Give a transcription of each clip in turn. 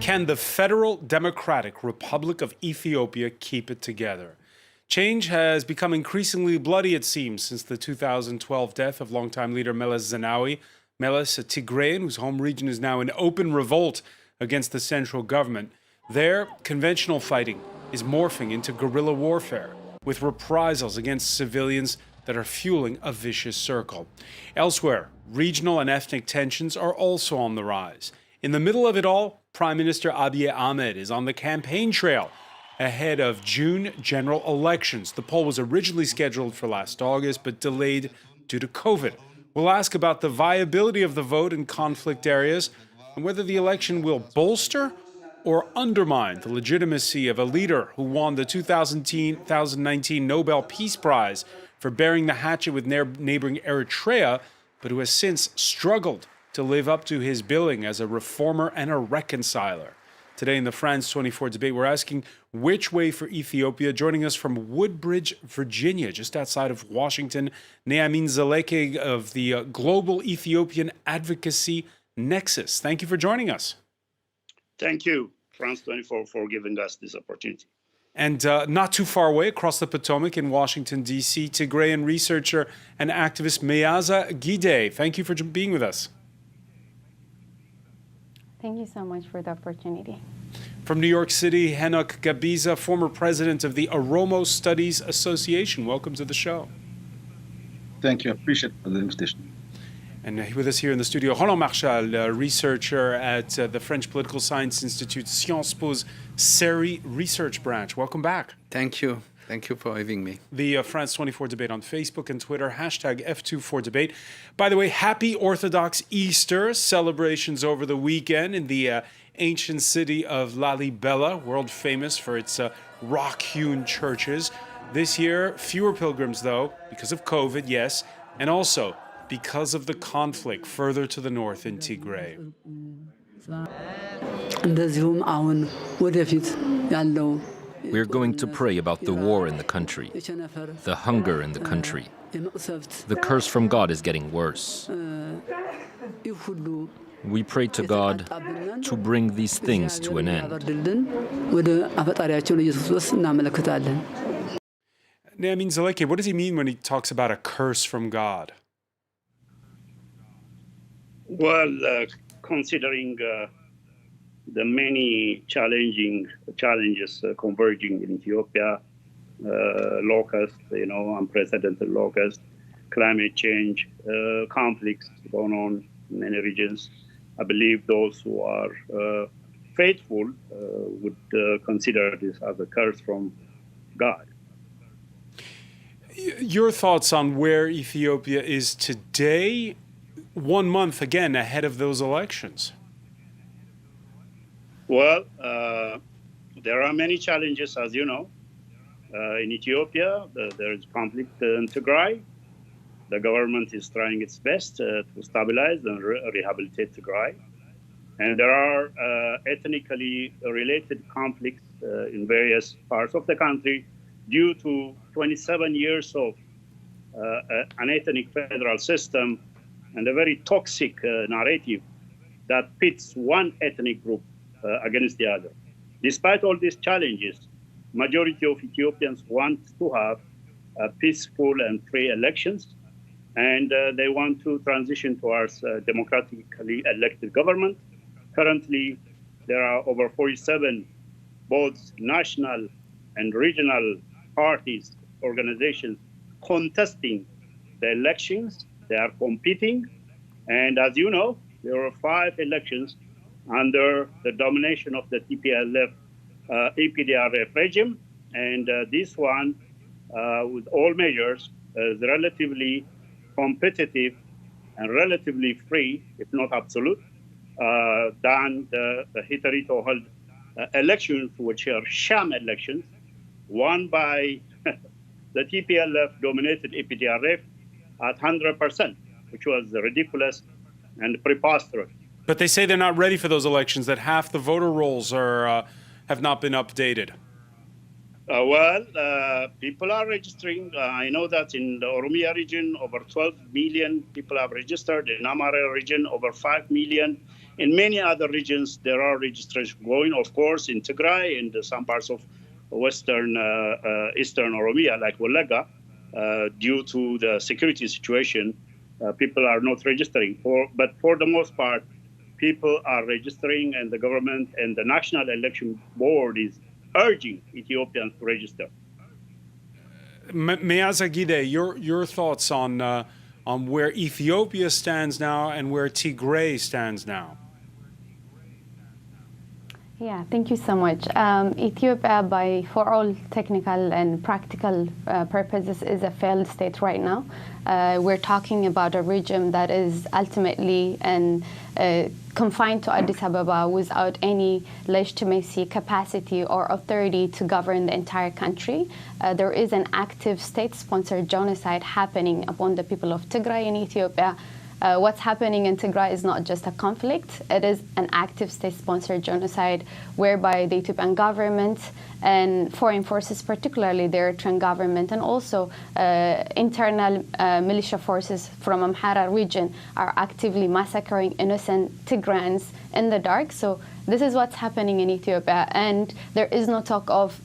Can the Federal Democratic Republic of Ethiopia keep it together? Change has become increasingly bloody, it seems, since the 2012 death of longtime leader Meles Zenawi. Meles, a Tigrayan whose home region is now in open revolt against the central government. There, conventional fighting is morphing into guerrilla warfare, with reprisals against civilians that are fueling a vicious circle. Elsewhere, regional and ethnic tensions are also on the rise. In the middle of it all, Prime Minister Abiy Ahmed is on the campaign trail ahead of June general elections. The poll was originally scheduled for last August, but delayed due to COVID. We'll ask about the viability of the vote in conflict areas and whether the election will bolster or undermine the legitimacy of a leader who won the 2019 Nobel Peace Prize for bearing the hatchet with neighboring Eritrea, but who has since struggled to live up to his billing as a reformer and a reconciler. Today in the France 24 debate, we're asking which way for Ethiopia. Joining us from Woodbridge, Virginia, just outside of Washington, Neamin Zaleke of the Global Ethiopian Advocacy Nexus. Thank you for joining us. Thank you, France 24, for giving us this opportunity. And not too far away, across the Potomac in Washington, D.C., Tigrayan researcher and activist Meyaza Gide. Thank you for being with us. Thank you so much for the opportunity. From New York City, Henok Gabiza, former president of the Oromo Studies Association. Welcome to the show. Thank you. I appreciate the invitation. And with us here in the studio, Roland Marchal, a researcher at the French Political Science Institute, Sciences Po's Seri Research Branch. Welcome back. Thank you. Thank you for having me. The France 24 debate on Facebook and Twitter, hashtag F24debate. By the way, happy Orthodox Easter celebrations over the weekend in the ancient city of Lalibela, world famous for its rock-hewn churches. This year, fewer pilgrims, though, because of COVID, yes, and also because of the conflict further to the north in Tigray. We're going to pray about the war in the country, the hunger in the country. The curse from God is getting worse. We pray to God to bring these things to an end. Neamin Zaleke, what does he mean when he talks about a curse from God? Well, considering the many challenges converging in Ethiopia, locusts, unprecedented locusts, climate change, conflicts going on in many regions. I believe those who are faithful would consider this as a curse from God. Your thoughts on where Ethiopia is today, 1 month again ahead of those elections? Well, there are many challenges, as you know. In Ethiopia, there is conflict in Tigray. The government is trying its best to stabilize and rehabilitate Tigray. And there are ethnically related conflicts in various parts of the country due to 27 years of an ethnic federal system and a very toxic narrative that pits one ethnic group against the other. Despite all these challenges, majority of Ethiopians want to have peaceful and free elections, and they want to transition towards democratically elected government. Currently, there are over 47 both national and regional parties, organizations contesting the elections. They are competing, and as you know, there were 5 elections under the domination of the TPLF EPDRF regime, and this one, with all measures, is relatively competitive and relatively free, if not absolute, than the hitherto held elections, which are sham elections, won by the TPLF-dominated EPDRF at 100%, which was ridiculous and preposterous. But they say they're not ready for those elections, that half the voter rolls have not been updated. People are registering. I know that in the Oromia region, over 12 million people have registered. In Amara region, over 5 million. In many other regions, there are registrations going, of course, in Tigray and some parts of eastern Oromia, like Wolaga, due to the security situation, people are not registering. But for the most part, people are registering, and the government and the National Election Board is urging Ethiopians to register. Meazagide, your thoughts on where Ethiopia stands now and where Tigray stands now? Yeah, thank you so much. Ethiopia, for all technical and practical purposes, is a failed state right now. We're talking about a region that is ultimately confined to Addis Ababa without any legitimacy, capacity, or authority to govern the entire country. There is an active state-sponsored genocide happening upon the people of Tigray in Ethiopia. What's happening in Tigray is not just a conflict, it is an active state-sponsored genocide whereby the Ethiopian government and foreign forces, particularly the Eritrean government, and also internal militia forces from Amhara region are actively massacring innocent Tigrayans in the dark. So this is what's happening in Ethiopia, and there is no talk of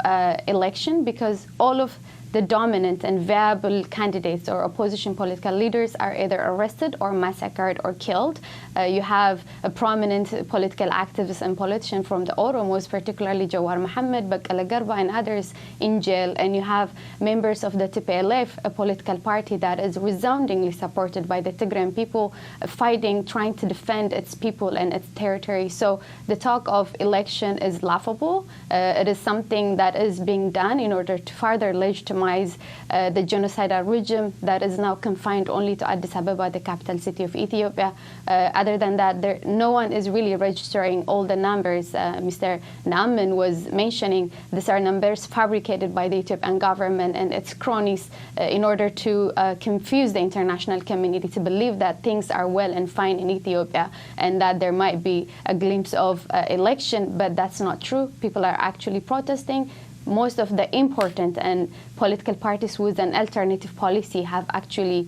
election because all of the dominant and viable candidates or opposition political leaders are either arrested or massacred or killed. You have a prominent political activist and politician from the Oromos, particularly Jawar Mohammed, Baqqala Garba, and others in jail. And you have members of the TPLF, a political party that is resoundingly supported by the Tigrayan people, fighting, trying to defend its people and its territory. So the talk of election is laughable. It is something that is being done in order to further legitimize the genocidal regime that is now confined only to Addis Ababa, the capital city of Ethiopia. Other than that, no one is really registering all the numbers. Mr. Naaman was mentioning these are numbers fabricated by the Ethiopian government and its cronies in order to confuse the international community to believe that things are well and fine in Ethiopia and that there might be a glimpse of election, but that's not true. People are actually protesting. Most of the important and political parties with an alternative policy have actually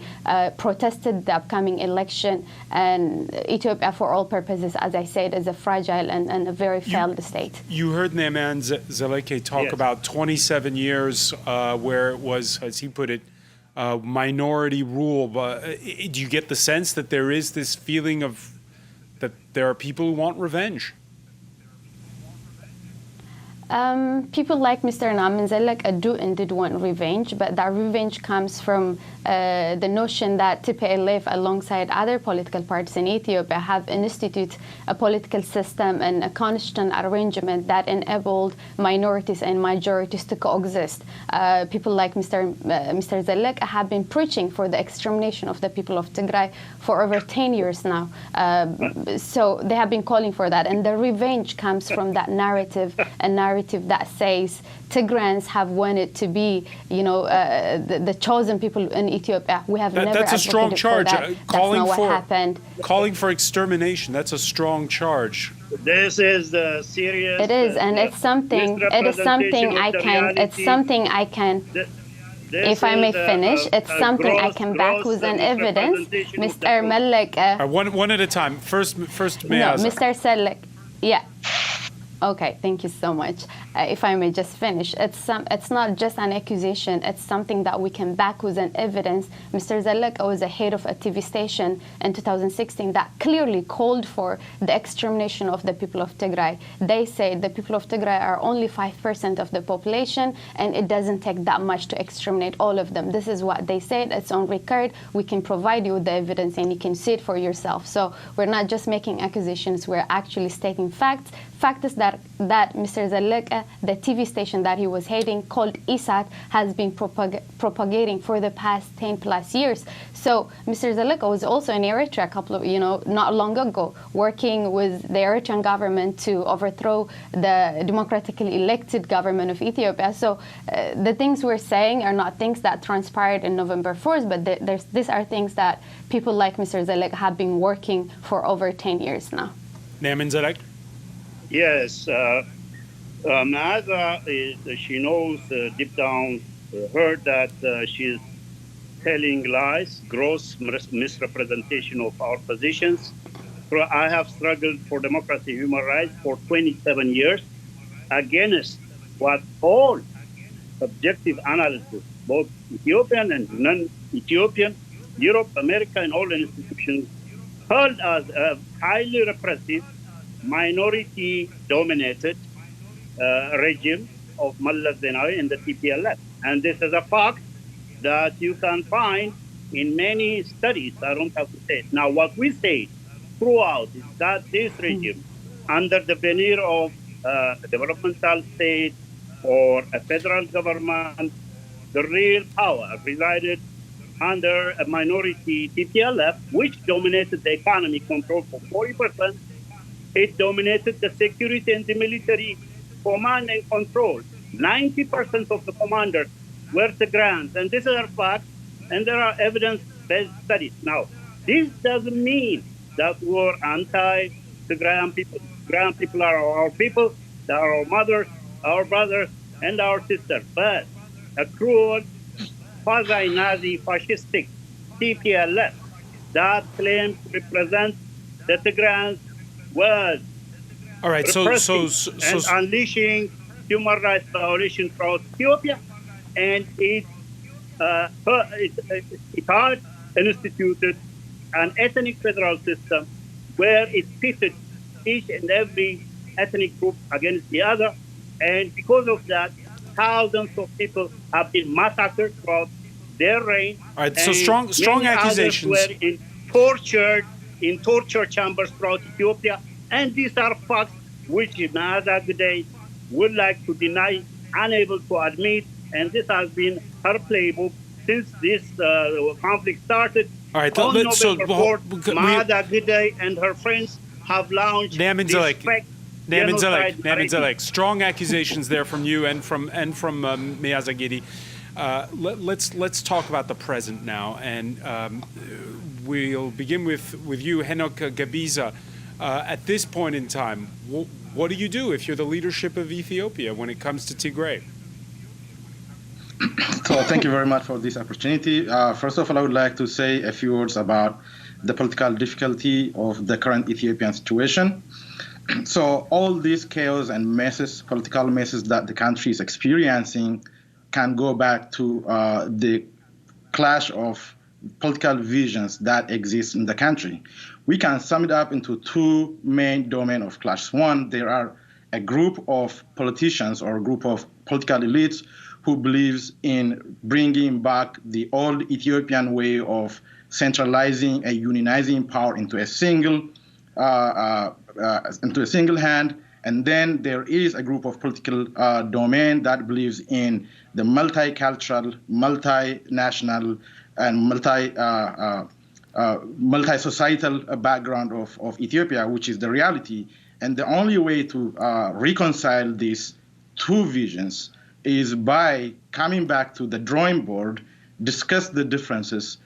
protested the upcoming election. And Ethiopia, for all purposes, as I said, is a fragile and a very failed state. You heard Naaman Zeleke talk about 27 years where it was, as he put it, minority rule. Do you get the sense that there is this feeling of that there are people who want revenge? People like Mr. Naaman Zeleke do indeed want revenge, but that revenge comes from the notion that TPLF, alongside other political parties in Ethiopia, have instituted a political system and a constant arrangement that enabled minorities and majorities to coexist. People like Mr. Zeleke have been preaching for the extermination of the people of Tigray for over 10 years now. So they have been calling for that, and the revenge comes from that narrative, a narrative that says Tigrayans have wanted to be, the chosen people in Ethiopia. We have never that's a strong charge. That's not what happened. Calling for extermination, that's a strong charge. This is the serious. It is, and it's something. It is something I can. It's something I can. If I may finish, it's something I can back with an evidence. Mr. Zeleke. One at a time. First, No, Meazza. Mr. Zeleke. Yeah. Okay, thank you so much. If I may just finish, it's not just an accusation, it's something that we can back with an evidence. Mr. Zeleke was the head of a TV station in 2016 that clearly called for the extermination of the people of Tigray. They said the people of Tigray are only 5% of the population and it doesn't take that much to exterminate all of them. This is what they said, it's on record. We can provide you with the evidence and you can see it for yourself. So we're not just making accusations, we're actually stating facts. Fact is that Mr. Zeleke, the TV station that he was heading called ISAT, has been propagating for the past 10 plus years. So Mr. Zeleke was also in Eritrea not long ago, working with the Eritrean government to overthrow the democratically elected government of Ethiopia. So the things we're saying are not things that transpired in November 4th, but these are things that people like Mr. Zeleke have been working for over 10 years now. Naaman Zeleke? Yes, Maza, she knows deep down her that she's telling lies, gross misrepresentation of our positions. So I have struggled for democracy and human rights for 27 years against what all objective analysis, both Ethiopian and non-Ethiopian, Europe, America, and all institutions held as a highly repressive, minority-dominated regime of Mallas Zenawi and the TPLF. And this is a fact that you can find in many studies. I don't have to say it. Now, what we say throughout is that this regime, under the veneer of a developmental state or a federal government, the real power resided under a minority TPLF, which dominated the economy control for 40%. It dominated the security and the military command and control. 90% of the commanders were Tigrans, and these are facts, and there are evidence-based studies. Now, this doesn't mean that we're anti-Tigrayan people. Tigrayan people are our people, they are our mothers, our brothers, and our sisters. But a cruel, quasi-Nazi, fascistic TPLF that claims to represent the Tigrans was All right, and unleashing human rights violations throughout Ethiopia, and it had instituted an ethnic federal system where it pitted each and every ethnic group against the other, and because of that, thousands of people have been massacred throughout their reign. All right, so strong accusations. Were in torture chambers throughout Ethiopia, and these are facts which Maza Gidey would like to deny, unable to admit, and this has been her playbook since this conflict started. All right, on November 4th, Maza Gidey and her friends have launched this fake genocide. Naaman, strong accusations there from you and from Maza Gidey. Let's talk about the present now, and we'll begin with you, Henok Gabiza. At this point in time, what do you do if you're the leadership of Ethiopia when it comes to Tigray? So thank you very much for this opportunity. First of all, I would like to say a few words about the political difficulty of the current Ethiopian situation. So all these chaos and messes, political messes that the country is experiencing can go back to the clash of political visions that exist in the country. We can sum it up into two main domains of clash. One, there are a group of politicians or a group of political elites who believes in bringing back the old Ethiopian way of centralizing and unionizing power into a single hand. And then there is a group of political domain that believes in the multicultural, multinational, and multi-societal background of Ethiopia, which is the reality. And the only way to reconcile these two visions is by coming back to the drawing board, discuss the differences,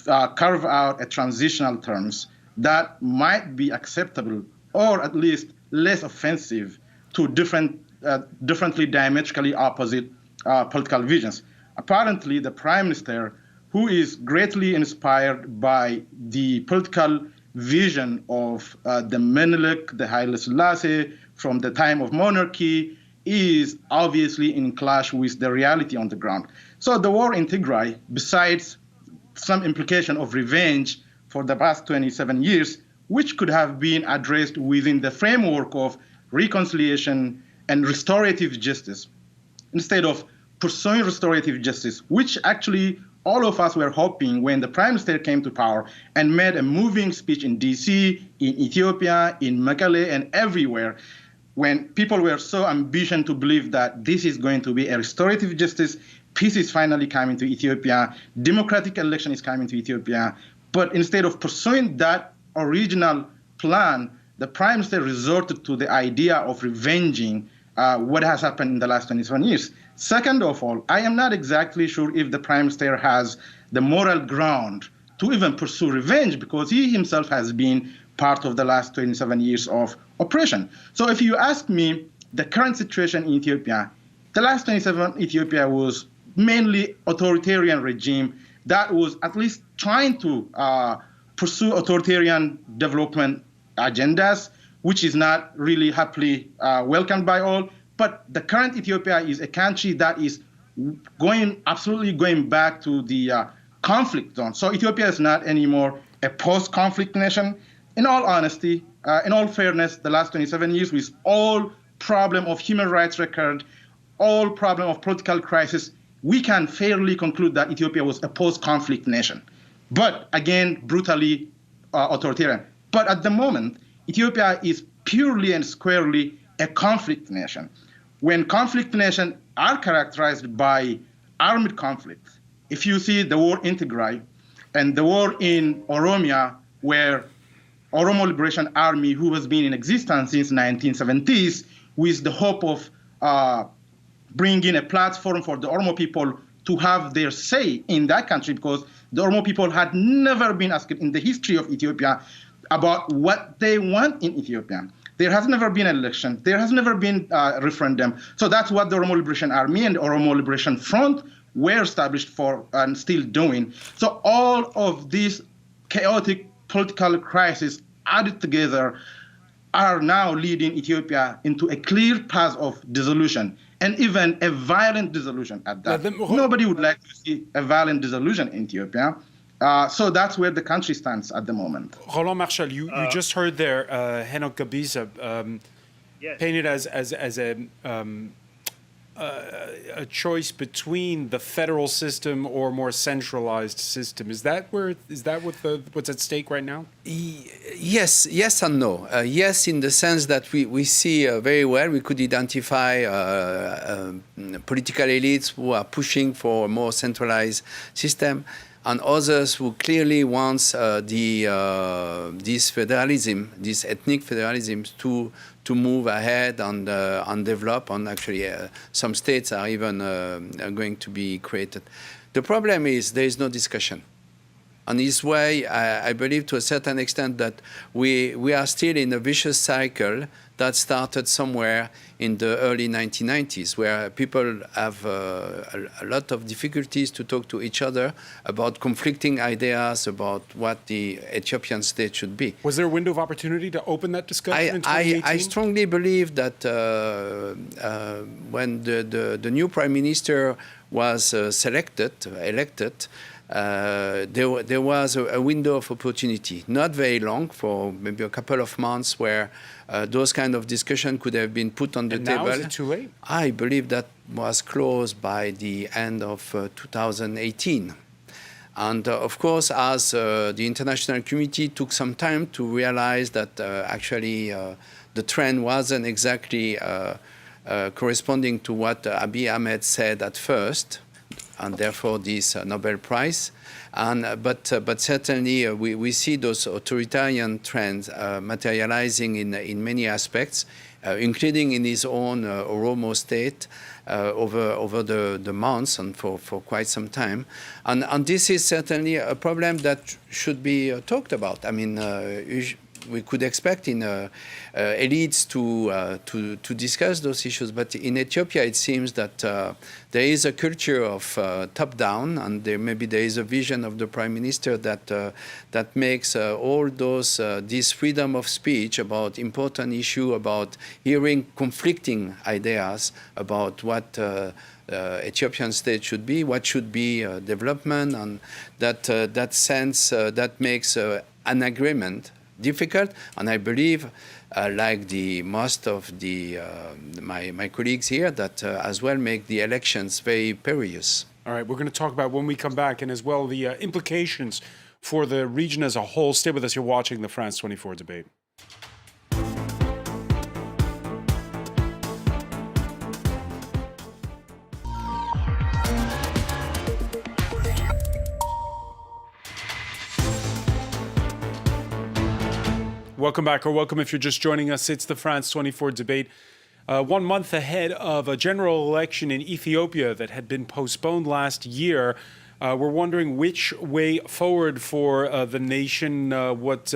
carve out a transitional terms that might be acceptable or at least less offensive to differently diametrically opposite political visions. Apparently, the Prime Minister, who is greatly inspired by the political vision of the Menelik, the Haile Selassie, from the time of monarchy, is obviously in clash with the reality on the ground. So the war in Tigray, besides some implication of revenge for the past 27 years, which could have been addressed within the framework of reconciliation and restorative justice, instead of pursuing restorative justice, which actually all of us were hoping when the Prime Minister came to power and made a moving speech in DC, in Ethiopia, in Mekelle, and everywhere, when people were so ambitious to believe that this is going to be a restorative justice, peace is finally coming to Ethiopia, democratic election is coming to Ethiopia. But instead of pursuing that original plan, the Prime Minister resorted to the idea of revenging what has happened in the last 27 years. Second of all, I am not exactly sure if the Prime Minister has the moral ground to even pursue revenge, because he himself has been part of the last 27 years of oppression. So if you ask me, the current situation in Ethiopia, the last 27 Ethiopia was mainly authoritarian regime that was at least trying to pursue authoritarian development agendas, which is not really happily welcomed by all. But the current Ethiopia is a country that is absolutely going back to the conflict zone. So Ethiopia is not anymore a post-conflict nation. In all honesty, in all fairness, the last 27 years with all problem of human rights record, all problem of political crisis, we can fairly conclude that Ethiopia was a post-conflict nation. But again, brutally authoritarian. But at the moment, Ethiopia is purely and squarely a conflict nation. When conflict nations are characterized by armed conflict, if you see the war in Tigray and the war in Oromia, where Oromo Liberation Army, who has been in existence since 1970s, with the hope of bringing a platform for the Oromo people to have their say in that country, because the Oromo people had never been asked in the history of Ethiopia about what they want in Ethiopia. There has never been an election. There has never been a referendum. So that's what the Oromo Liberation Army and the Oromo Liberation Front were established for and still doing. So all of these chaotic political crises added together are now leading Ethiopia into a clear path of dissolution, and even a violent dissolution at that. Nobody would like to see a violent dissolution in Ethiopia. So that's where the country stands at the moment. Roland Marshall, you just heard there Henok Gabiza Yes. painted as a choice between the federal system or more centralized system. Is that what's at stake right now? Yes and no. Yes, in the sense that we see very well, we could identify political elites who are pushing for a more centralized system, and others who clearly wants this federalism, this ethnic federalism, to move ahead and develop. And actually, some states are even going to be created. The problem is there is no discussion. And this way, I believe to a certain extent that we are still in a vicious cycle that started somewhere in the early 1990s, where people have a lot of difficulties to talk to each other about conflicting ideas about what the Ethiopian state should be. Was there a window of opportunity to open that discussion in 2018? I strongly believe that when the new prime minister was elected, there was a window of opportunity, not very long, for maybe a couple of months, where those kind of discussion could have been put on the table. Now is it too late? I believe that was closed by the end of 2018. And of course, as the international community took some time to realize that actually the trend wasn't exactly corresponding to what Abiy Ahmed said at first, and therefore this Nobel Prize. But certainly we see those authoritarian trends materializing in many aspects, including in his own Oromo state over the months and for quite some time. And this is certainly a problem that should be talked about. I mean, we could expect in elites to discuss those issues, but in Ethiopia it seems that there is a culture of top-down, and maybe there is a vision of the prime minister that makes all those this freedom of speech about important issue, about hearing conflicting ideas about what Ethiopian state should be, what should be development, and that sense that makes an agreement difficult. And I believe, like most of my colleagues here, that as well make the elections very perilous. All right, we're going to talk about when we come back, and as well the implications for the region as a whole. Stay with us. You're watching the France 24 debate. Welcome back, or welcome if you're just joining us. It's the France 24 debate. 1 month ahead of a general election in Ethiopia that had been postponed last year. We're wondering which way forward for the nation, with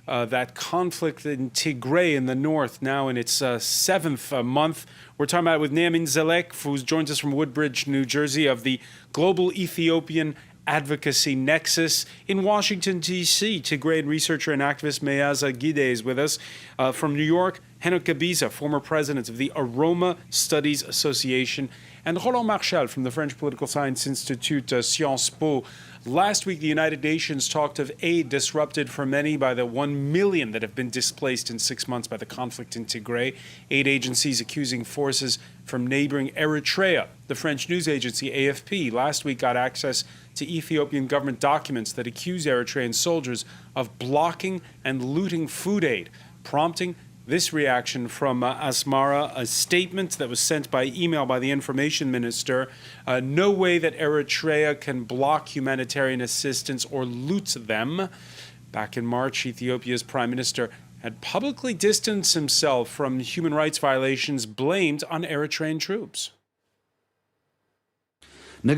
that conflict in Tigray in the north, now in its seventh month. We're talking about it with Neamin Zelek, who's joined us from Woodbridge, New Jersey, of the Global Ethiopian Advocacy Nexus. In Washington, D.C., Tigrayan researcher and activist Meaza Gide is with us. From New York, Henok Gabiza, former president of the Aroma Studies Association, and Roland Marchal from the French Political Science Institute, Sciences Po. Last week, the United Nations talked of aid disrupted for many by the 1 million that have been displaced in 6 months by the conflict in Tigray. Aid agencies accusing forces from neighboring Eritrea. The French news agency AFP last week got access to Ethiopian government documents that accuse Eritrean soldiers of blocking and looting food aid, prompting this reaction from Asmara, a statement that was sent by email by the information minister. No way that Eritrea can block humanitarian assistance or loot them. Back in March, Ethiopia's prime minister had publicly distanced himself from human rights violations blamed on Eritrean troops. The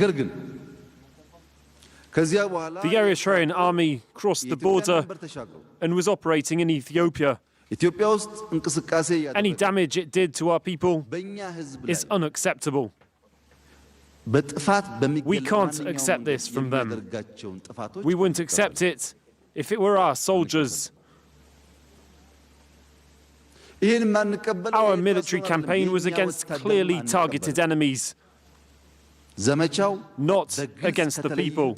Eritrean army crossed the border and was operating in Ethiopia. Any damage it did to our people is unacceptable. We can't accept this from them. We wouldn't accept it if it were our soldiers. Our military campaign was against clearly targeted enemies, not against the people.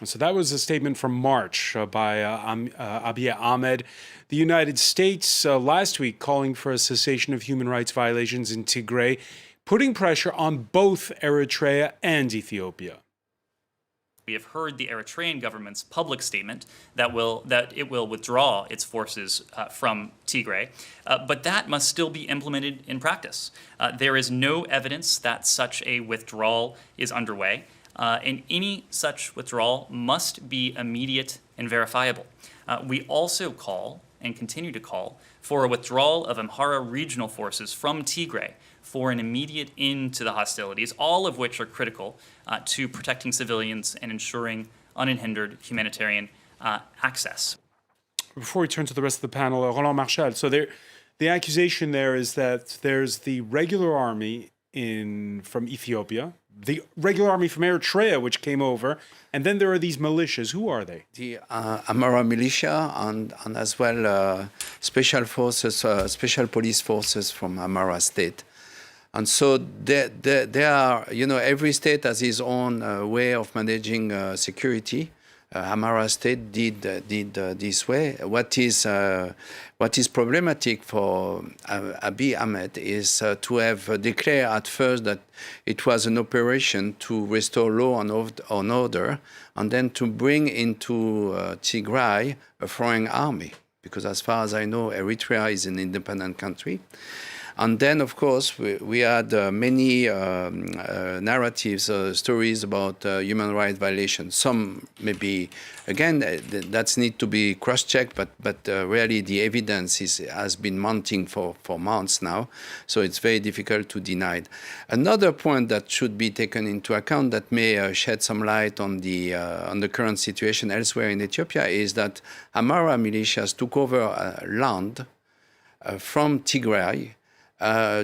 So that was a statement from March by Abiy Ahmed. The United States last week calling for a cessation of human rights violations in Tigray, putting pressure on both Eritrea and Ethiopia. We have heard the Eritrean government's public statement that it will withdraw its forces from Tigray, but that must still be implemented in practice. There is no evidence that such a withdrawal is underway. And any such withdrawal must be immediate and verifiable. We also call, and continue to call, for a withdrawal of Amhara regional forces from Tigray for an immediate end to the hostilities, all of which are critical to protecting civilians and ensuring unhindered humanitarian access. Before we turn to the rest of the panel, Roland Marchal, so the accusation there is that there's the regular army from Ethiopia, the regular army from Eritrea, which came over, and then there are these militias. Who are they? The Amhara militia and as well special forces, special police forces from Amhara state. And so they are, every state has its own way of managing security. Amhara state did this way. What is problematic for Abiy Ahmed is to have declared at first that it was an operation to restore law and order, and then to bring into Tigray a foreign army, because as far as I know, Eritrea is an independent country. And then, of course, we had many narratives, stories about human rights violations. Some maybe, again, that need to be cross-checked, but really the evidence has been mounting for months now, so it's very difficult to deny it. Another point that should be taken into account that may shed some light on the current situation elsewhere in Ethiopia is that Amhara militias took over land from Tigray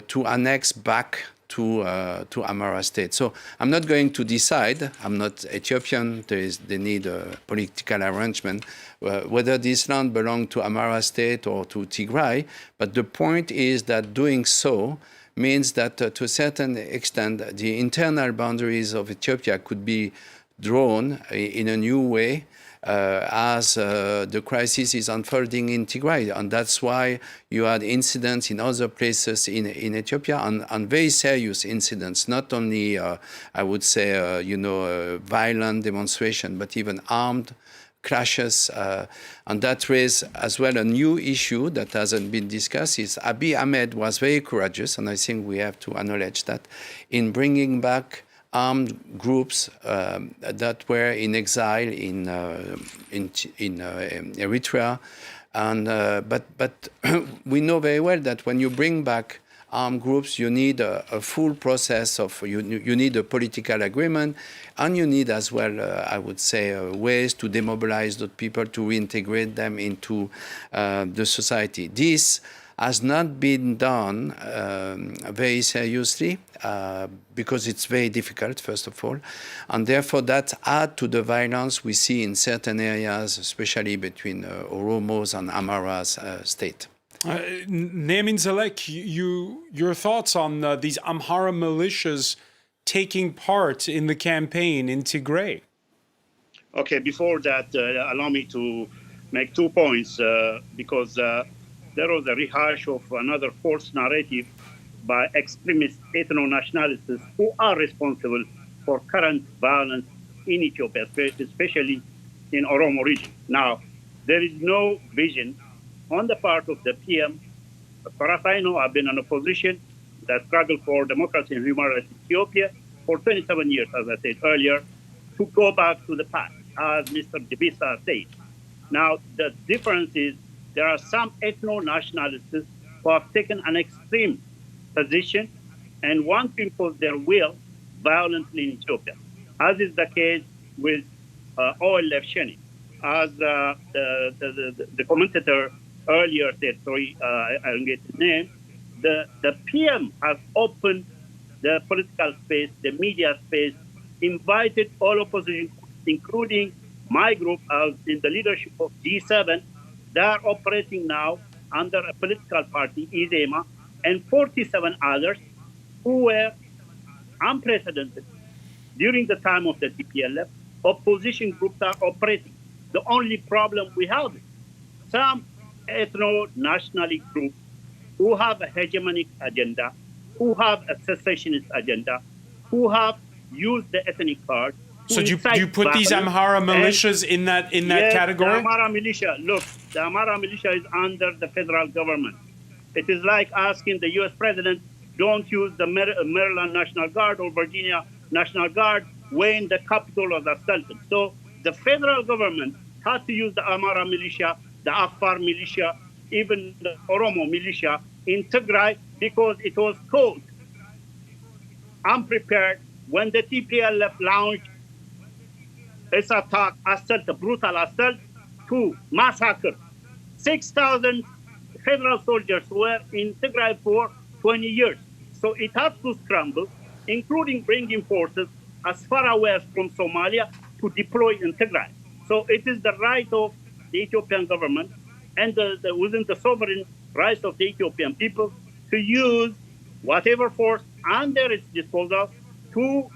to annex back to Amhara state. So I'm not going to decide, I'm not Ethiopian, they need a political arrangement, whether this land belongs to Amhara state or to Tigray, but the point is that doing so means that to a certain extent the internal boundaries of Ethiopia could be drawn in a new way as the crisis is unfolding in Tigray. And that's why you had incidents in other places in Ethiopia, and very serious incidents, not only, I would say, violent demonstration, but even armed clashes. And that raised as well a new issue that hasn't been discussed is Abiy Ahmed was very courageous, and I think we have to acknowledge that, in bringing back armed groups that were in exile in Eritrea, and but we know very well that when you bring back armed groups, you need a full process of, you need a political agreement, and you need as well, I would say, ways to demobilize those people, to reintegrate them into the society. This has not been done very seriously because it's very difficult, first of all, and therefore that adds to the violence we see in certain areas, especially between Oromos and Amhara's state. Nemin Zelek, your thoughts on these Amhara militias taking part in the campaign in Tigray? Okay, before that, allow me to make 2 points because there was a rehash of another false narrative by extremist ethno-nationalists who are responsible for current violence in Ethiopia, especially in Oromo region. Now, there is no vision on the part of the PM. As far as I know, I've been in a position that struggled for democracy and human rights in Ethiopia for 27 years, as I said earlier, to go back to the past, as Mr. Debisa said. Now, the difference is there are some ethno-nationalists who have taken an extreme position and want to impose their will violently in Ethiopia, as is the case with OLF Sheni. As the commentator earlier said, sorry, I don't get his name, the PM has opened the political space, the media space, invited all opposition, including my group as in the leadership of G7. They are operating now under a political party, deemaa, and 47 others who were unprecedented. During the time of the TPLF, opposition groups are operating. The only problem we have is some ethno-nationalist groups who have a hegemonic agenda, who have a secessionist agenda, who have used the ethnic card. So do you put these Amhara militias in that yes, category? The Amhara militia, look, the Amhara militia is under the federal government. It is like asking the U.S. president, don't use the Maryland National Guard or Virginia National Guard when the capital was assaulted. So the federal government had to use the Amhara militia, the Afar militia, even the Oromo militia in Tigray because it was caught unprepared when the TPLF launched its attack, assault, a brutal assault to massacre 6,000 federal soldiers who were in Tigray for 20 years. So it had to scramble, including bringing forces as far away from Somalia to deploy in Tigray. So it is the right of the Ethiopian government and within the sovereign rights of the Ethiopian people to use whatever force under its disposal to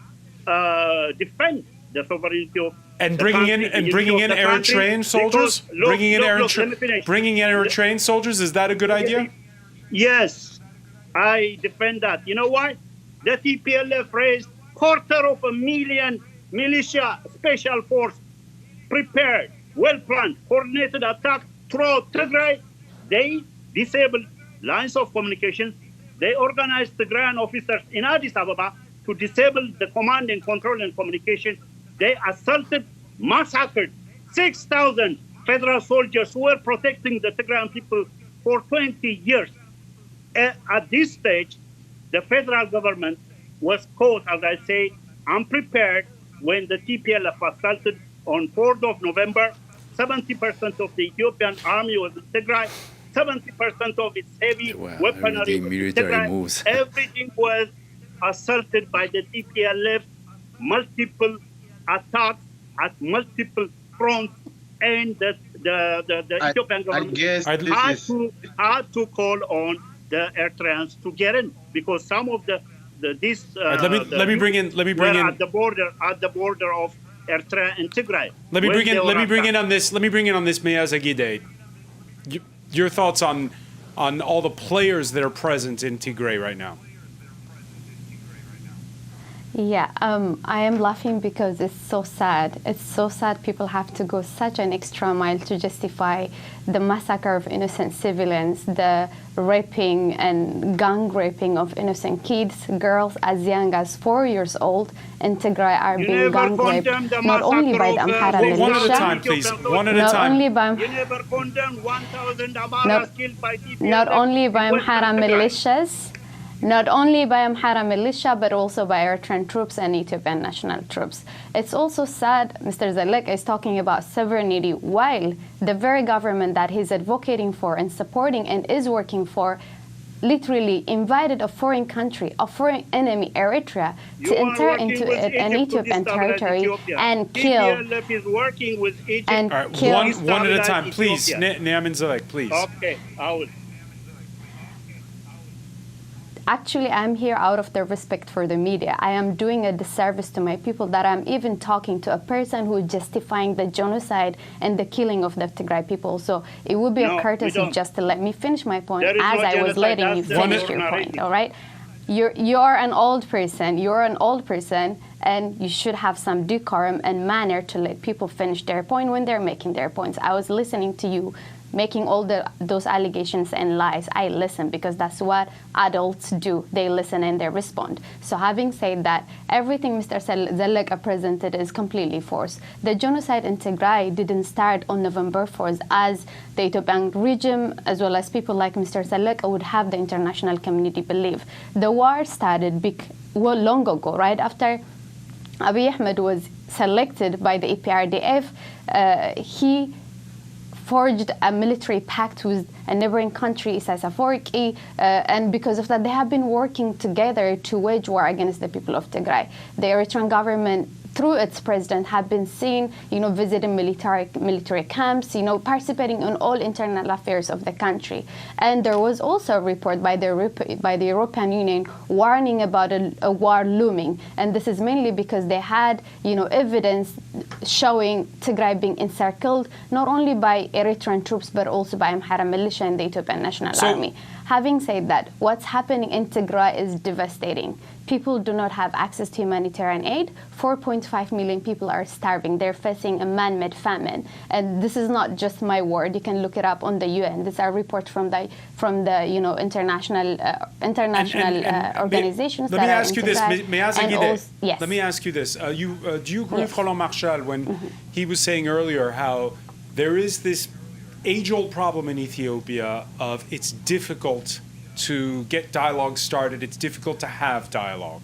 defend the sovereignty of and bringing in Eritrean soldiers, bringing in Eritrean soldiers, is that a good idea? Yes, I defend that. You know why? The TPLF raised 250,000 militia special force prepared, well planned, coordinated attack throughout Tigray. They disabled lines of communication. They organized Tigrayan officers in Addis Ababa to disable the command and control and communication. They assaulted, massacred 6,000 federal soldiers who were protecting the Tigrayan people for 20 years. At this stage, the federal government was caught, as I say, unprepared when the TPLF assaulted on 4th of November. 70% of the Ethiopian army was in Tigray. 70% of its heavy weaponry was in Tigray. Everything was assaulted by the TPLF, multiple attacks at multiple fronts, and the Ethiopian government had to call on the Eritreans to get in because some of let me bring in at the border of Eritrea and Tigray. Let me bring in on this Meya Zagide. Your thoughts on all the players that are present in Tigray right now? Yeah, I am laughing because it's so sad. It's so sad people have to go such an extra mile to justify the massacre of innocent civilians, the raping and gang raping of innocent kids, girls as young as 4 years old in Tigray are being gang raped, not only by the Amhara militia. One at a time, please. One at a time. Not only by Amhara militias, not only by Amhara militia, but also by Eritrean troops and Ethiopian national troops. It's also sad, Mr. Zalek is talking about sovereignty while the very government that he's advocating for and supporting and is working for literally invited a foreign country, a foreign enemy, Eritrea, to enter into an Ethiopian territory and kill. TPLF is working with Egypt. And All right, kill. one at a time, please. Ethiopia. Naaman Zalek, please. Okay, I will. Actually, I'm here out of the respect for the media. I am doing a disservice to my people that I'm even talking to a person who is justifying the genocide and the killing of the Tigray people. So it would be No, a courtesy we don't. just to let me finish my point There is as no I was genocide. letting you That's the finish whole your point, narrative. all right? You're an old person. You're an old person, and you should have some decorum and manner to let people finish their point when they're making their points. I was listening to you making all those allegations and lies. I listen because that's what adults do. They listen and they respond. So having said that, everything Mr. Zalek presented is completely false. The genocide in Tigray didn't start on November 4th as the Ethiopian regime, as well as people like Mr. Zalek, would have the international community believe. The war started long ago, right after Abiy Ahmed was selected by the EPRDF. He forged a military pact with a neighboring country, Isaias Afwerki, and because of that, they have been working together to wage war against the people of Tigray. The Eritrean government, through its president, have been seen, visiting military camps, participating in all internal affairs of the country. And there was also a report by the European Union warning about a war looming. And this is mainly because they had, evidence showing Tigray being encircled, not only by Eritrean troops, but also by Amhara militia and the Ethiopian National Army. Having said that, what's happening in Tigray is devastating. People do not have access to humanitarian aid. 4.5 million people are starving. They're facing a man-made famine. And this is not just my word. You can look it up on the UN. These are reports from the international organizations. Let me ask you this. Yes. Let me ask you this. Do you agree with Roland Marshall when he was saying earlier how there is this age-old problem in Ethiopia of it's difficult to get dialogue started, it's difficult to have dialogue?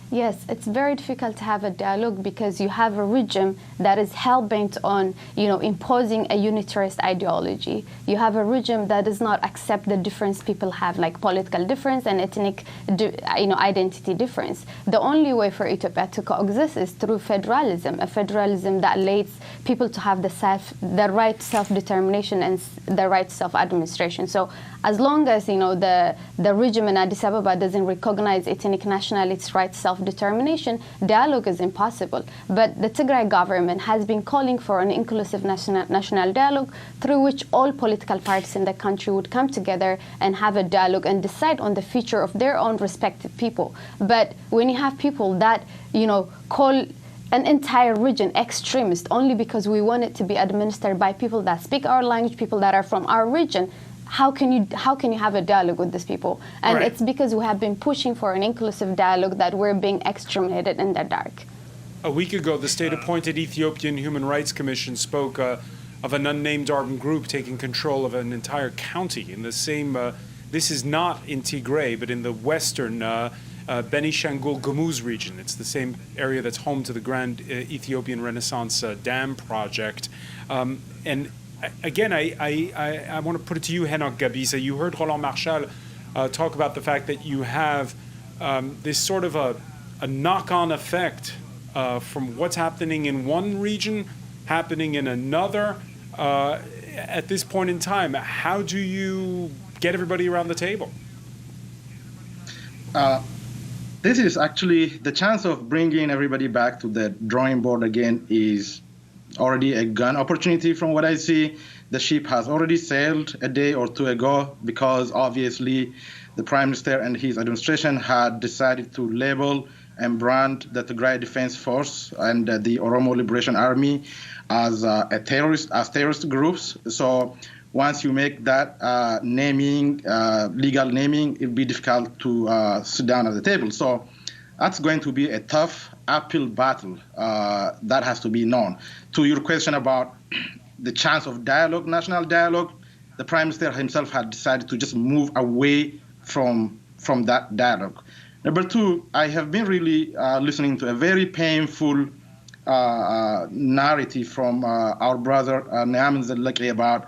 Yes, it's very difficult to have a dialogue because you have a regime that is hell-bent on, imposing a unitarist ideology. You have a regime that does not accept the difference people have, like political difference and ethnic, identity difference. The only way for Ethiopia to coexist is through federalism, a federalism that lets people to have the right self-determination and the right self-administration. So as long as, the regime in Addis Ababa doesn't recognize ethnic nationalities' right self-determination, dialogue is impossible. But the Tigray government has been calling for an inclusive national dialogue through which all political parties in the country would come together and have a dialogue and decide on the future of their own respective people. But when you have people that, call an entire region extremist only because we want it to be administered by people that speak our language, people that are from our region, how can you have a dialogue with these people? And right. It's because we have been pushing for an inclusive dialogue that we're being exterminated in the dark. A week ago, the state-appointed Ethiopian Human Rights Commission spoke of an unnamed armed group taking control of an entire county in the same, this is not in Tigray, but in the western Benishangul Gumuz region. It's the same area that's home to the Grand Ethiopian Renaissance Dam project. And again, I want to put it to you, Henok Gabisa. You heard Roland Marshall talk about the fact that you have this sort of a knock-on effect from what's happening in one region, happening in another. At this point in time, how do you get everybody around the table? This is actually the chance of bringing everybody back to the drawing board again is already a gone opportunity from what I see. The ship has already sailed a day or two ago because obviously the Prime Minister and his administration had decided to label and brand the Tigray Defense Force and the Oromo Liberation Army as terrorist groups. So once you make that legal naming, it'll be difficult to sit down at the table. So that's going to be a tough uphill battle that has to be known. To your question about the chance of dialogue, national dialogue, the Prime Minister himself had decided to just move away from that dialogue. Number two, I have been really listening to a very painful narrative from our brother Neamin Zellaki about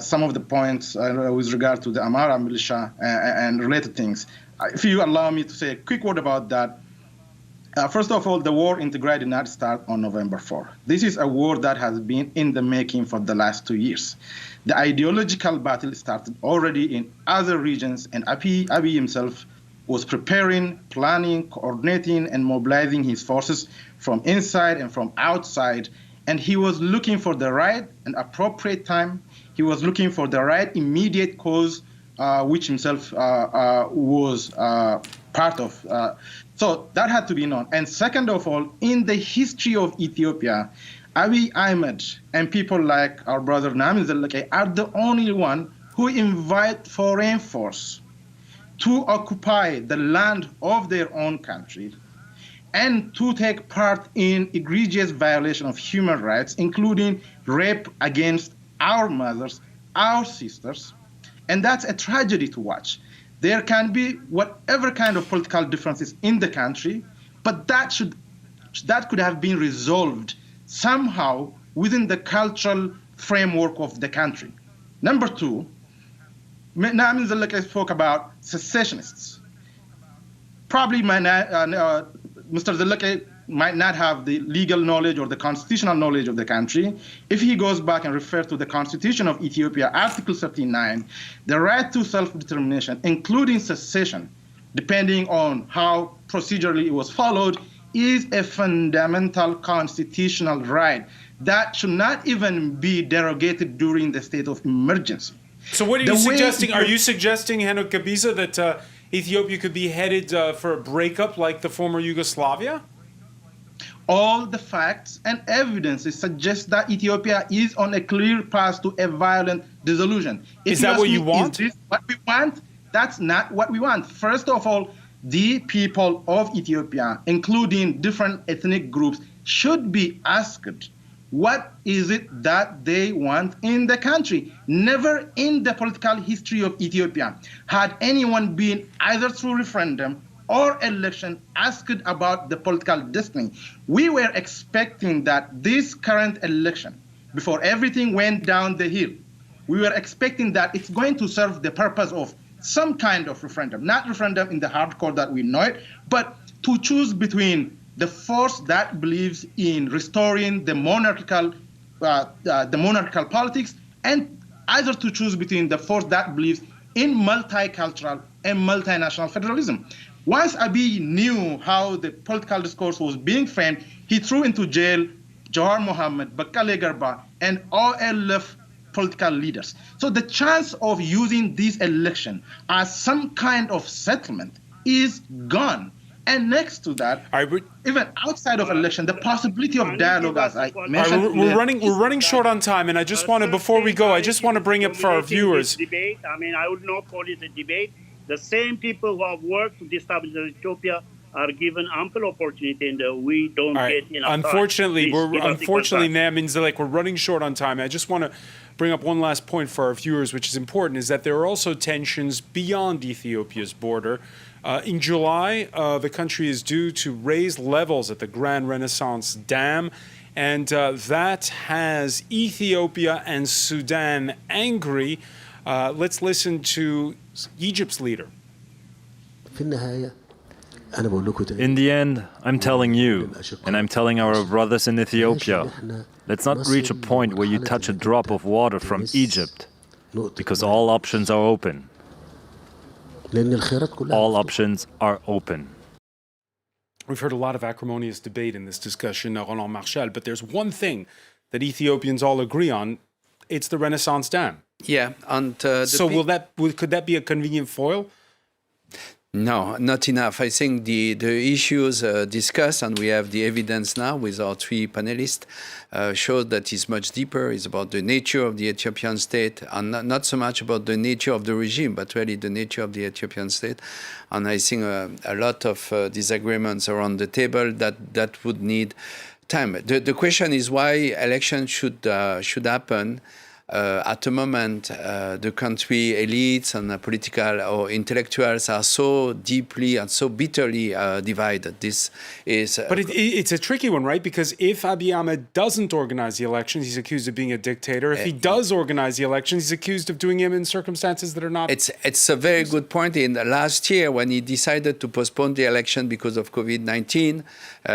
some of the points with regard to the Amara militia and related things. If you allow me to say a quick word about that. First of all, the war in Tigray did not start on November 4. This is a war that has been in the making for the last 2 years. The ideological battle started already in other regions, and Abiy himself was preparing, planning, coordinating, and mobilizing his forces from inside and from outside. And he was looking for the right and appropriate time. He was looking for the right immediate cause, which himself was part of. So that had to be known. And second of all, in the history of Ethiopia, Abiy Ahmed and people like our brother Neamin Zellaki are the only one who invite foreign force to occupy the land of their own country and to take part in egregious violation of human rights, including rape against our mothers, our sisters. And that's a tragedy to watch. There can be whatever kind of political differences in the country, but that could have been resolved somehow within the cultural framework of the country. Number two, Neamin Zellaki spoke about secessionists. Probably Mr. Zellaki might not have the legal knowledge or the constitutional knowledge of the country. If he goes back and refers to the Constitution of Ethiopia, Article 39, the right to self-determination, including secession, depending on how procedurally it was followed, is a fundamental constitutional right that should not even be derogated during the state of emergency. So what are you suggesting? Are you suggesting, Henok Kabiza, that Ethiopia could be headed for a breakup like the former Yugoslavia? All the facts and evidences suggest that Ethiopia is on a clear path to a violent dissolution. Is that what you want? Is this what we want? That's not what we want. First of all, the people of Ethiopia, including different ethnic groups, should be asked what is it that they want in the country. Never in the political history of Ethiopia had anyone been either through referendum or election asked about the political destiny. We were expecting that this current election, before everything went down the hill, we were expecting that it's going to serve the purpose of some kind of referendum, not referendum in the hardcore that we know it, but to choose between the force that believes in restoring the monarchical politics, and either to choose between the force that believes in multicultural and multinational federalism. Once Abiy knew how the political discourse was being framed, he threw into jail Jawar Mohammed, Bakale Garba, and OLF political leaders. So the chance of using this election as some kind of settlement is gone. And next to that, even outside of election, the possibility of dialogue, as I mentioned, we're running short on time, and I just want to, before we go, I just want to bring up for our viewers. Debate. I mean, I would not call it a debate. The same people who have worked to destabilize Ethiopia are given ample opportunity, and we don't get enough Unfortunately, time. Unfortunately, Neamin Zellaki, we're running short on time. I just want to bring up one last point for our viewers, which is important, is that there are also tensions beyond Ethiopia's border. In July, the country is due to raise levels at the Grand Renaissance Dam, and that has Ethiopia and Sudan angry. Let's listen to Egypt's leader. In the end, I'm telling you, and I'm telling our brothers in Ethiopia, let's not reach a point where you touch a drop of water from Egypt, because all options are open. All options are open. We've heard a lot of acrimonious debate in this discussion, Roland Marchal, but there's one thing that Ethiopians all agree on. It's the Renaissance Dam. Yeah, and so could that be a convenient foil? No, not enough. I think the issues discussed, and we have the evidence now with our three panelists, shows that it's much deeper. It's about the nature of the Ethiopian state, and not so much about the nature of the regime, but really the nature of the Ethiopian state. And I think a lot of disagreements around the table that would need time. The question is why elections should happen at the moment, the country elites and political or intellectuals are so deeply and so bitterly divided. This is. But it's a tricky one, right? Because if Abiy Ahmed doesn't organize the elections, he's accused of being a dictator. If he does organize the elections, he's accused of doing them in circumstances that are not. It's a very good point. In last year, when he decided to postpone the election because of COVID-19,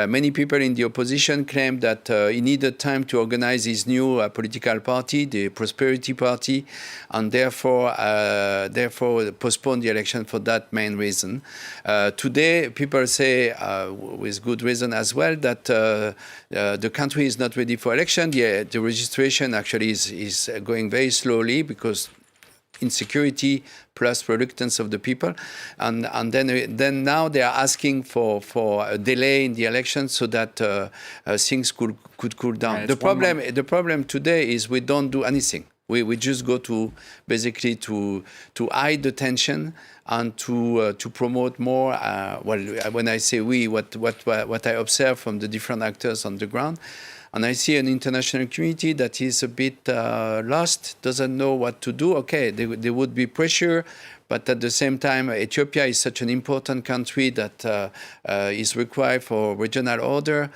many people in the opposition claimed that he needed time to organize his new political party, the Prosperity Party, and therefore postpone the election for that main reason. Today, people say, with good reason as well, that the country is not ready for election. The registration actually is going very slowly because insecurity plus reluctance of the people, and then now they are asking for a delay in the election so that things could cool down. Right, the problem today is we don't do anything. We just go to basically to hide the tension and to promote more. When I say we, what I observe from the different actors on the ground. And I see an international community that is a bit lost, doesn't know what to do. Okay, there would be pressure, but at the same time, Ethiopia is such an important country that is required for regional order.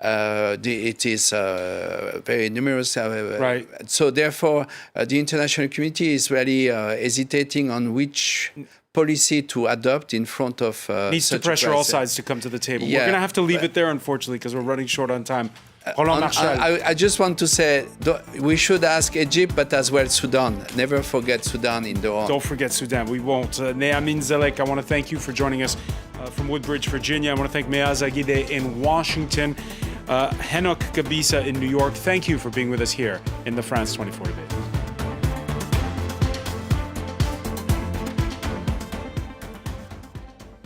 It is very numerous. Right. So therefore, the international community is really hesitating on which policy to adopt in front of needs to pressure all sides to come to the table. We're going to have to leave it there, unfortunately, because we're running short on time. I just want to say we should ask Egypt, but as well Sudan. Never forget Sudan in the horn. Don't forget Sudan. We won't. Neamin Zelek, I want to thank you for joining us from Woodbridge, Virginia. I want to thank Mea Zagide in Washington, Henok Gabisa in New York. Thank you for being with us here in the France 24 debate.